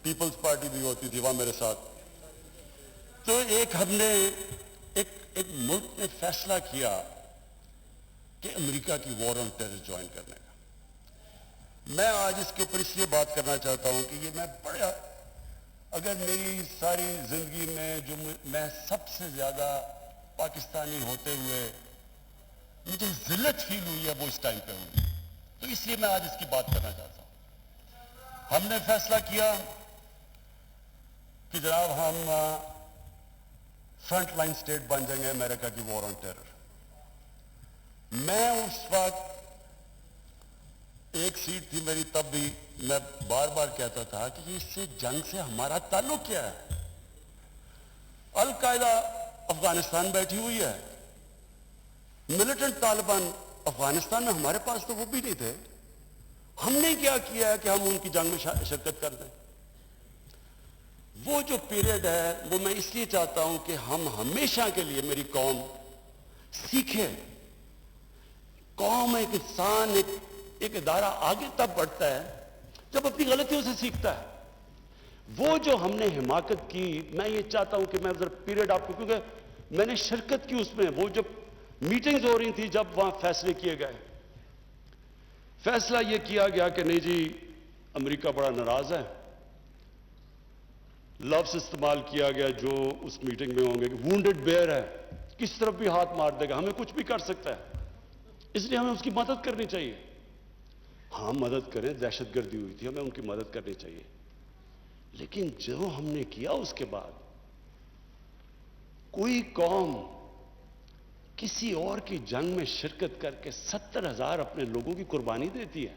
Peoples party भी होती थी वहां मेरे साथ। तो एक हमने एक मुल्क ने फैसला किया कि अमेरिका की वॉर ऑन टेरर ज्वाइन करने का। मैं आज इसके ऊपर इसलिए बात करना चाहता हूं कि ये मैं बड़ा, अगर मेरी सारी जिंदगी में जो मैं सबसे ज्यादा पाकिस्तानी होते हुए मुझे जिल्लत फील हुई है वो इस टाइम पे हुई, तो इसलिए मैं आज इसकी बात करना चाहता हूं। हमने फैसला किया कि जनाब हम फ्रंट लाइन स्टेट बन जाएंगे अमेरिका की वॉर ऑन टेरर। मैं उस वक्त, एक सीट थी मेरी तब भी, मैं बार बार कहता था कि इससे जंग से हमारा ताल्लुक क्या है। अल कायदा अफगानिस्तान बैठी हुई है, मिलिटेंट तालिबान अफगानिस्तान में, हमारे पास तो वो भी नहीं थे। हमने क्या किया है कि हम उनकी जंग में शिरकत कर दें। वो जो पीरियड है वो मैं इसलिए चाहता हूं कि हम हमेशा के लिए, मेरी कौम सीखे। कौम, एक इंसान, एक इदारा आगे तब बढ़ता है जब अपनी गलतियों से सीखता है। वो जो हमने हिमाकत की, मैं ये चाहता हूं कि मैं जरा पीरियड आपको, क्योंकि मैंने शिरकत की उसमें, वो जब मीटिंग्स हो रही थी, जब वहां फैसले किए गए, फैसला ये किया गया कि नहीं जी अमेरिका बड़ा नाराज है। लफ्ज इस्तेमाल किया गया जो उस मीटिंग में होंगे कि वुंडेड बेयर है, किस तरफ भी हाथ मार देगा, हमें कुछ भी कर सकता है, इसलिए हमें उसकी मदद करनी चाहिए। हाँ, मदद करें, दहशतगर्दी हुई थी, हमें उनकी मदद करनी चाहिए। लेकिन जो हमने किया उसके बाद, कोई कौम किसी और की जंग में शिरकत करके 70,000 अपने लोगों की कुर्बानी देती है,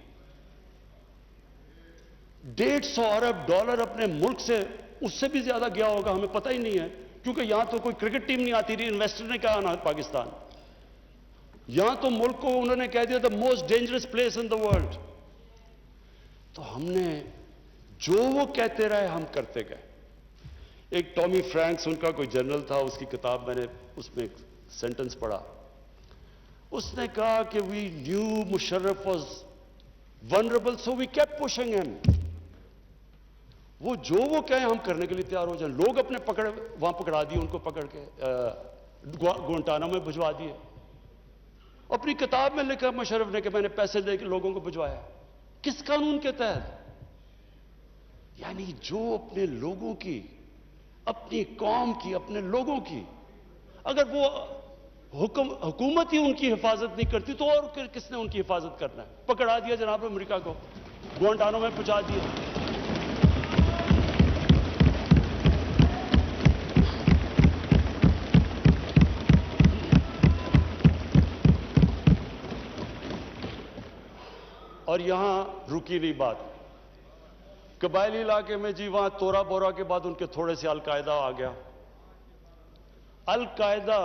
$150 अरब अपने मुल्क से, उससे भी ज्यादा गया होगा, हमें पता ही नहीं है, क्योंकि यहां तो कोई क्रिकेट टीम नहीं आती रही, इन्वेस्टर ने कहा ना पाकिस्तान, यहां तो मुल्क को उन्होंने कह दिया the most dangerous place in the world. तो हमने जो वो कहते रहे हम करते गए। एक टॉमी फ्रैंक्स उनका कोई जनरल था, उसकी किताब मैंने उसमें एक सेंटेंस पढ़ा, उसने कहा कि we knew Musharraf was vulnerable so we kept pushing him. वो जो वो कहे हम करने के लिए तैयार हो जाए। लोग अपने वहां पकड़ा दिए, उनको पकड़ के गुआंटानामो में भिजवा दिए। अपनी किताब में लिखा मुशर्रफ ने कि मैंने पैसे देकर लोगों को भिजवाया। किस कानून के तहत? यानी जो अपने लोगों की, अपनी कौम की, अपने लोगों की, अगर वो हुकूमत ही उनकी हिफाजत नहीं करती तो और किसने उनकी हिफाजत करना है? पकड़ा दिया जनाब अमेरिका को, गुआंटानामो में पहुंचा दिया। और यहां रुकी नहीं बात। कबायली इलाके में जी, वहां तोरा बोरा के बाद उनके थोड़े से अलकायदा आ गया। अलकायदा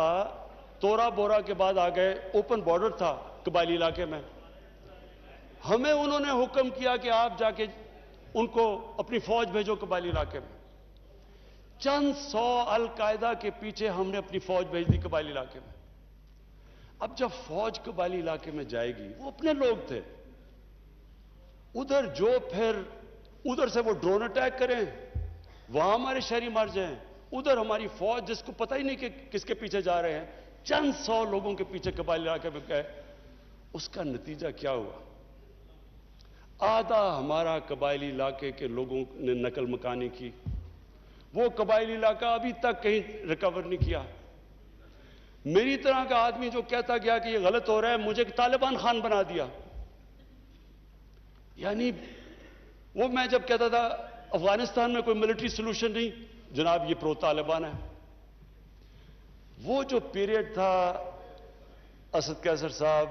तोरा बोरा के बाद आ गए, ओपन बॉर्डर था कबायली इलाके में। हमें उन्होंने हुक्म किया कि आप जाके उनको अपनी फौज भेजो कबायली इलाके में। चंद 100 अलकायदा के पीछे हमने अपनी फौज भेज दी कबायली इलाके में। अब जब फौज कबायली इलाके में जाएगी, वो अपने लोग थे उधर, जो फिर उधर से वो ड्रोन अटैक करें, वहां हमारे शहरी मर जाएं, उधर हमारी फौज जिसको पता ही नहीं कि किसके पीछे जा रहे हैं, चंद 100 लोगों के पीछे कबायली इलाके में गए। उसका नतीजा क्या हुआ? आधा हमारा कबायली इलाके के लोगों ने नकल मकानी की। वो कबायली इलाका अभी तक कहीं रिकवर नहीं किया। मेरी तरह का आदमी जो कहता गया कि ये गलत हो रहा है, मुझे तालिबान खान बना दिया। यानी वो, मैं जब कहता था अफगानिस्तान में कोई मिलिट्री सोल्यूशन नहीं, जनाब ये प्रो तालिबान है। वो जो पीरियड था, असद कैसर साहब,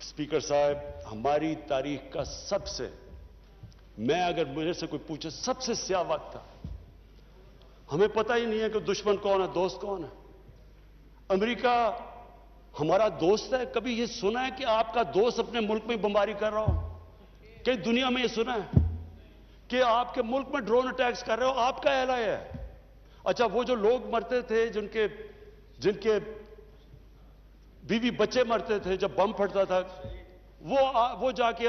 स्पीकर साहब, हमारी तारीख का सबसे, मैं अगर मेरे से कोई पूछे, सबसे स्याह वक्त था। हमें पता ही नहीं है कि दुश्मन कौन है, दोस्त कौन है। अमेरिका हमारा दोस्त है? कभी ये सुना है कि आपका दोस्त अपने मुल्क में बमबारी कर रहा हो? कई दुनिया में ये सुना है कि आपके मुल्क में ड्रोन अटैक्स कर रहे हो? आपका एलाय है। अच्छा, वो जो लोग मरते थे, जिनके बीवी बच्चे मरते थे जब बम फटता था, वो जाके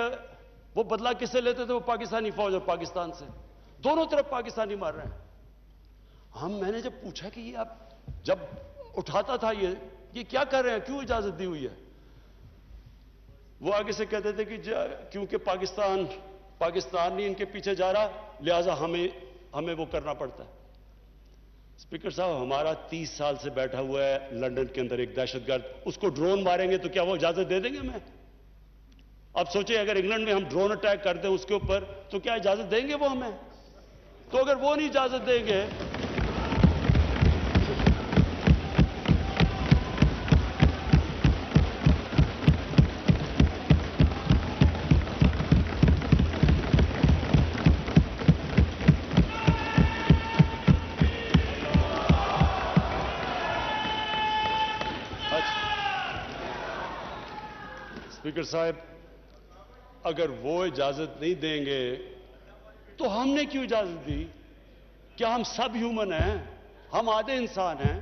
वो बदला किससे लेते थे? वो पाकिस्तानी फौज और पाकिस्तान से। दोनों तरफ पाकिस्तानी मार रहे हैं। मैंने जब पूछा कि ये आप जब उठाता था ये क्या कर रहे हैं, क्यों इजाजत दी हुई है, वो आगे से कहते थे कि क्योंकि पाकिस्तान नहीं इनके पीछे जा रहा, लिहाजा हमें वो करना पड़ता है। स्पीकर साहब, हमारा 30 साल से बैठा हुआ है लंदन के अंदर एक दहशतगर्द, उसको ड्रोन मारेंगे तो क्या वो इजाजत दे देंगे हमें? अब सोचिए, अगर इंग्लैंड में हम ड्रोन अटैक कर दें उसके ऊपर, तो क्या इजाजत देंगे वो हमें? तो अगर वो नहीं इजाजत देंगे, स्पीकर साहब, अगर वो इजाजत नहीं देंगे तो हमने क्यों इजाजत दी? क्या हम सब ह्यूमन हैं? हम आधे इंसान हैं?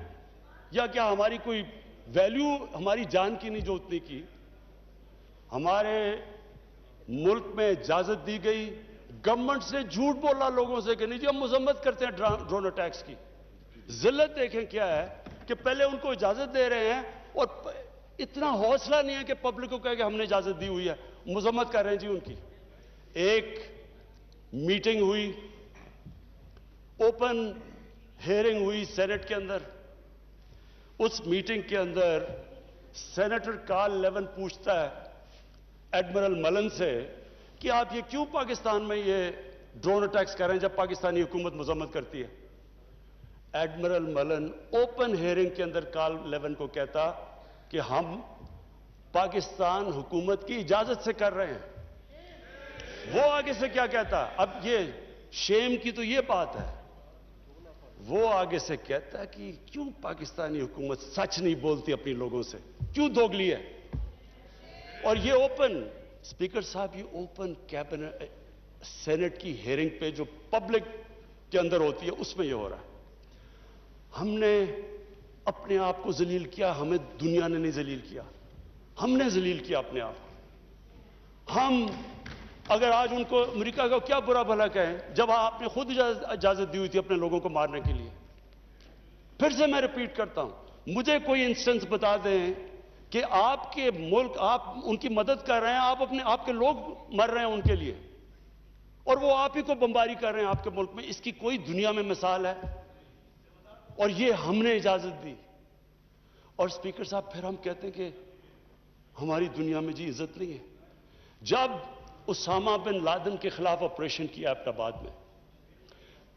या क्या हमारी कोई वैल्यू हमारी जान की नहीं जो उतनी की? हमारे मुल्क में इजाजत दी गई, गवर्नमेंट से झूठ बोला लोगों से कि नहीं जी हम मजम्मत करते हैं ड्रोन अटैक्स की। जिल्लत देखें क्या है कि पहले उनको इजाजत दे रहे हैं और इतना हौसला नहीं है कि पब्लिक को कहे कि हमने इजाजत दी हुई है, मजम्मत कर रहे हैं जी उनकी। एक मीटिंग हुई, ओपन हियरिंग हुई सेनेट के अंदर। उस मीटिंग के अंदर सेनेटर कार्ल लेवन पूछता है एडमिरल मलन से कि आप ये क्यों पाकिस्तान में ये ड्रोन अटैक्स कर रहे हैं जब पाकिस्तानी हुकूमत मजम्मत करती है? एडमिरल मलन ओपन हियरिंग के अंदर कार्ल लेवन को कहता कि हम पाकिस्तान हुकूमत की इजाजत से कर रहे हैं। वो आगे से क्या कहता? अब ये शेम की तो ये बात है, वो आगे से कहता है कि क्यों पाकिस्तानी हुकूमत सच नहीं बोलती अपने लोगों से, क्यों दोगली है? और ये ओपन, स्पीकर साहब, ये ओपन कैबिनेट सेनेट की हियरिंग पे जो पब्लिक के अंदर होती है उसमें ये हो रहा है। हमने अपने आप को जलील किया, हमें दुनिया ने नहीं जलील किया, हमने जलील किया अपने आप को। हम अगर आज उनको अमेरिका का क्या बुरा भला कहें जब आपने खुद इजाजत दी हुई थी अपने लोगों को मारने के लिए? फिर से मैं रिपीट करता हूं, मुझे कोई इंस्टेंस बता दें कि आपके मुल्क, आप उनकी मदद कर रहे हैं, आपके लोग मर रहे हैं उनके लिए, और वो आप ही को बमबारी कर रहे हैं आपके मुल्क में। इसकी कोई दुनिया में मिसाल है? और ये हमने इजाजत दी। और स्पीकर साहब, फिर हम कहते हैं कि हमारी दुनिया में जी इज्जत नहीं है। जब उसामा बिन लादेन के खिलाफ ऑपरेशन किया एबटाबाद में,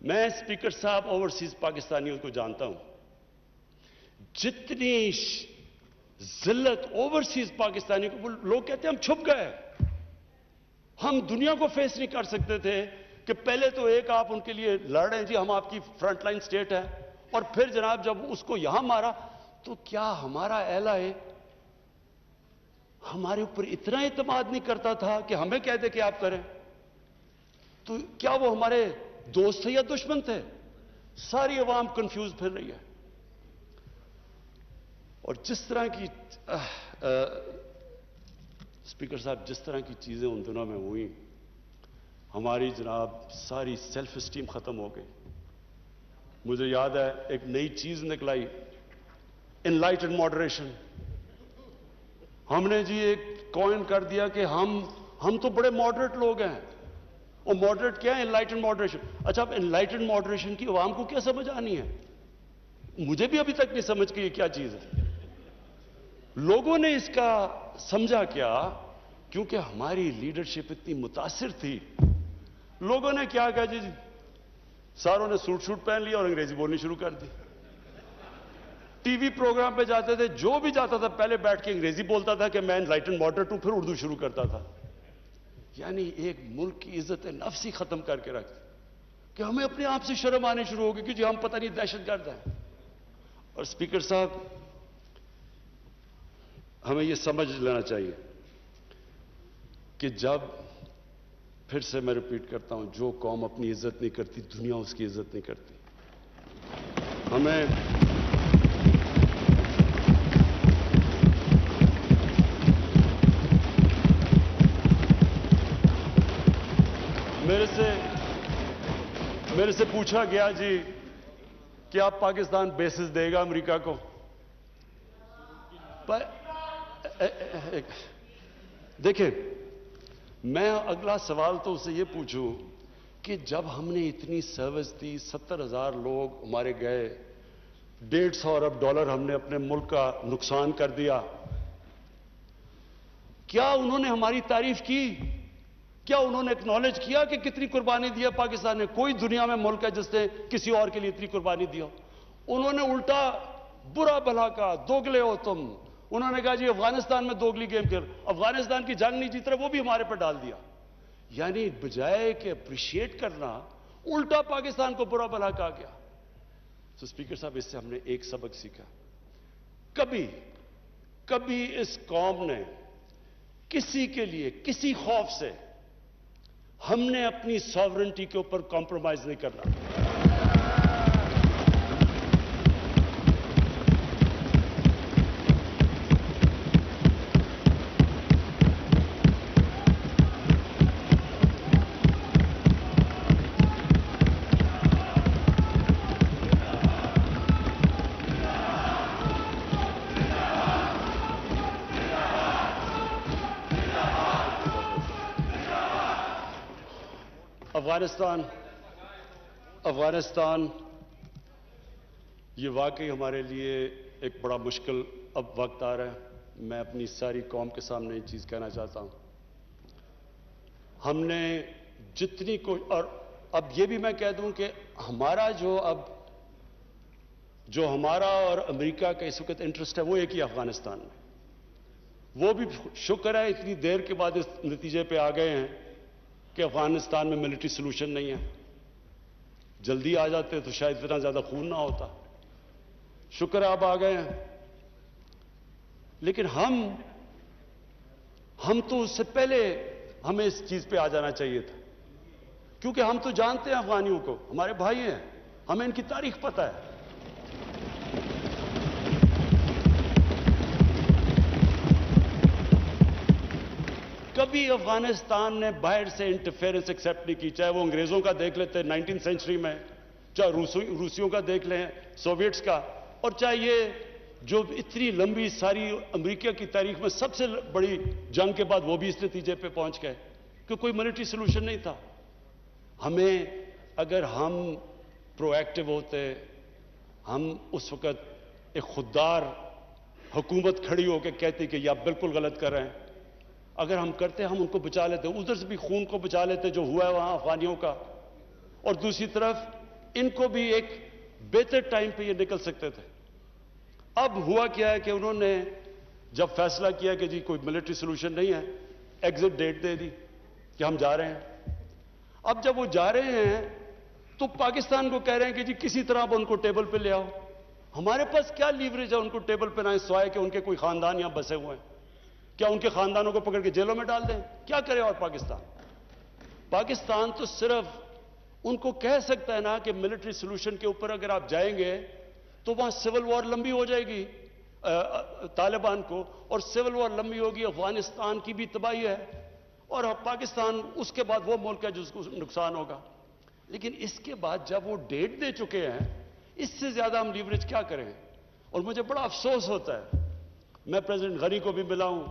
मैं स्पीकर साहब ओवरसीज पाकिस्तानियों को जानता हूं, जितनी जिल्लत ओवरसीज पाकिस्तानी को, लोग कहते हैं हम छुप गए, हम दुनिया को फेस नहीं कर सकते थे कि पहले तो एक आप उनके लिए लड़ रहे हैं जी, हम आपकी फ्रंटलाइन स्टेट है, और फिर जनाब जब उसको यहां मारा तो क्या हमारा एलाए हमारे ऊपर इतना इत्मीनान नहीं करता था कि हमें कह दे कि आप करें? तो क्या वो हमारे दोस्त थे या दुश्मन थे? सारी अवाम कंफ्यूज फिर रही है। और जिस तरह की स्पीकर साहब, जिस तरह की चीजें उन दिनों में हुई, हमारी जनाब सारी सेल्फ एस्टीम खत्म हो गई। मुझे याद है एक नई चीज निकलाई, एनलाइटेड मॉडरेशन। हमने जी एक कॉइन कर दिया कि हम तो बड़े मॉडरेट लोग हैं। और मॉडरेट क्या है? एनलाइटेड मॉडरेशन। अच्छा, अब एनलाइटेड मॉडरेशन की अवाम को क्या समझ आनी है? मुझे भी अभी तक नहीं समझ कि ये क्या चीज है। लोगों ने इसका समझा क्या? क्योंकि हमारी लीडरशिप इतनी मुतासिर थी, लोगों ने क्या कहा जी, सारों ने सूट पहन लिया और अंग्रेजी बोलनी शुरू कर दी। टीवी प्रोग्राम पे जाते थे, जो भी जाता था पहले बैठ के अंग्रेजी बोलता था कि मैं एनलाइटेड मॉडरेट हूं, फिर उर्दू शुरू करता था। यानी एक मुल्क की इज्जत नफ्स ही खत्म करके रख कि हमें अपने आप से शर्म आने शुरू हो गई कि जी हम पता नहीं दहशतगर्द हैं। और स्पीकर साहब, हमें यह समझ लेना चाहिए कि जब, फिर से मैं रिपीट करता हूं, जो कौम अपनी इज्जत नहीं करती, दुनिया उसकी इज्जत नहीं करती। हमें मेरे से पूछा गया जी क्या पाकिस्तान बेसिस देगा अमेरिका को, पर देखिए, मैं अगला सवाल तो उससे ये पूछूं कि जब हमने इतनी सर्विस दी, 70,000 लोग हमारे गए, $150 अरब हमने अपने मुल्क का नुकसान कर दिया, क्या उन्होंने हमारी तारीफ की? क्या उन्होंने एक्नॉलेज किया कि कितनी कुर्बानी दी है पाकिस्तान ने? कोई दुनिया में मुल्क है जिसने किसी और के लिए इतनी कुर्बानी दी हो? उन्होंने उल्टा बुरा भला कहा, दोगले हो तुम। उन्होंने कहा जी अफगानिस्तान में दोगली गेम खेल, अफगानिस्तान की जंग नहीं जीत रहे, वो भी हमारे पर डाल दिया। यानी बजाय कि अप्रिशिएट करना, उल्टा पाकिस्तान को बुरा भला कहा गया। तो स्पीकर साहब, इससे हमने एक सबक सीखा, कभी कभी इस कौम ने किसी के लिए, किसी खौफ से, हमने अपनी सॉवरेनिटी के ऊपर कॉम्प्रोमाइज नहीं करना। अफगानिस्तान ये वाकई हमारे लिए एक बड़ा मुश्किल अब वक्त आ रहा है। मैं अपनी सारी कौम के सामने ये चीज़ कहना चाहता हूं, हमने जितनी कोई, और अब ये भी मैं कह दूं कि हमारा जो हमारा और अमेरिका का इस वक्त इंटरेस्ट है वो एक ही अफगानिस्तान में। वो भी शुक्र है इतनी देर के बाद इस नतीजे पे आ गए हैं कि अफगानिस्तान में मिलिट्री सोल्यूशन नहीं है। जल्दी आ जाते तो शायद इतना ज्यादा खून ना होता। शुक्र है अब आ गए हैं। लेकिन हम तो उससे पहले हमें इस चीज पे आ जाना चाहिए था, क्योंकि हम तो जानते हैं अफगानियों को, हमारे भाई हैं, हमें इनकी तारीख पता है। कभी अफगानिस्तान ने बाहर से इंटरफेरेंस एक्सेप्ट नहीं की, चाहे वो अंग्रेजों का देख लेते 19th सेंचुरी में, चाहे रूसियों का देख लें, सोवियट्स का, और चाहे ये जो इतनी लंबी सारी अमेरिका की तारीख में सबसे बड़ी जंग के बाद वो भी इस नतीजे पे पहुंच गए कि कोई मिलिट्री सोल्यूशन नहीं था। हमें, अगर हम प्रोएक्टिव होते, हम उस वक्त एक खुददार हुकूमत खड़ी होकर कहती कि ये आप बिल्कुल गलत कर रहे हैं, अगर हम करते, हम उनको बचा लेते, उधर से भी खून को बचा लेते जो हुआ है वहां अफगानियों का, और दूसरी तरफ इनको भी एक बेहतर टाइम पे ये निकल सकते थे। अब हुआ क्या है कि उन्होंने जब फैसला किया कि जी कोई मिलिट्री सोल्यूशन नहीं है, एग्जिट डेट दे दी कि हम जा रहे हैं। अब जब वो जा रहे हैं तो पाकिस्तान को कह रहे हैं कि जी किसी तरह आप उनको टेबल पे ले आओ। हमारे पास क्या लीवरेज है उनको टेबल पे लाएं, सिवाय कि उनके कोई खानदान यहां बसे हुए हैं? क्या उनके खानदानों को पकड़ के जेलों में डाल दें? क्या करे? और पाकिस्तान तो सिर्फ उनको कह सकता है ना कि मिलिट्री सोल्यूशन के ऊपर अगर आप जाएंगे तो वहां सिविल वॉर लंबी हो जाएगी तालिबान को, और सिविल वॉर लंबी होगी, अफगानिस्तान की भी तबाही है, और पाकिस्तान उसके बाद वो मुल्क है जिसको नुकसान होगा। लेकिन इसके बाद जब वो डेट दे चुके हैं, इससे ज्यादा हम लीवरेज क्या करें? और मुझे बड़ा अफसोस होता है, मैं प्रेसिडेंट गनी को भी मिला हूं,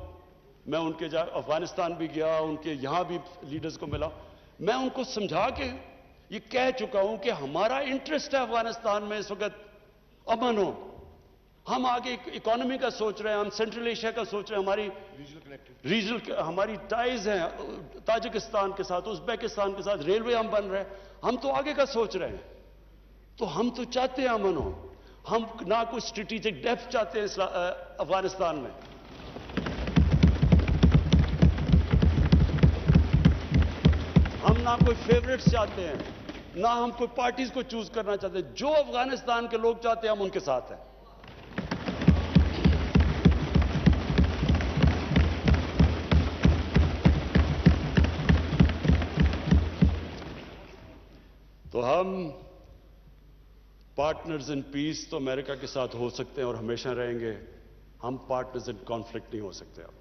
मैं उनके अफगानिस्तान भी गया, उनके यहां भी लीडर्स को मिला, मैं उनको समझा के ये कह चुका हूं कि हमारा इंटरेस्ट है अफगानिस्तान में इस वक्त अमन हो। हम आगे इकोनॉमी का सोच रहे हैं, हम सेंट्रल एशिया का सोच रहे हैं, हमारी रीजनल हमारी टाइज हैं ताजिकिस्तान के साथ, उज्बेकिस्तान के साथ, रेलवे हम बन रहे हैं, हम तो आगे का सोच रहे हैं। तो हम तो चाहते हैं अमन हो, हम ना कोई स्ट्रेटेजिक डेप्थ चाहते हैं अफगानिस्तान में। हम ना कोई फेवरेट्स चाहते हैं, ना हम कोई पार्टीज को चूज करना चाहते हैं। जो अफगानिस्तान के लोग चाहते हैं हम उनके साथ हैं। तो हम पार्टनर्स इन पीस तो अमेरिका के साथ हो सकते हैं और हमेशा रहेंगे, हम पार्टनर्स इन कॉन्फ्लिक्ट नहीं हो सकते अब।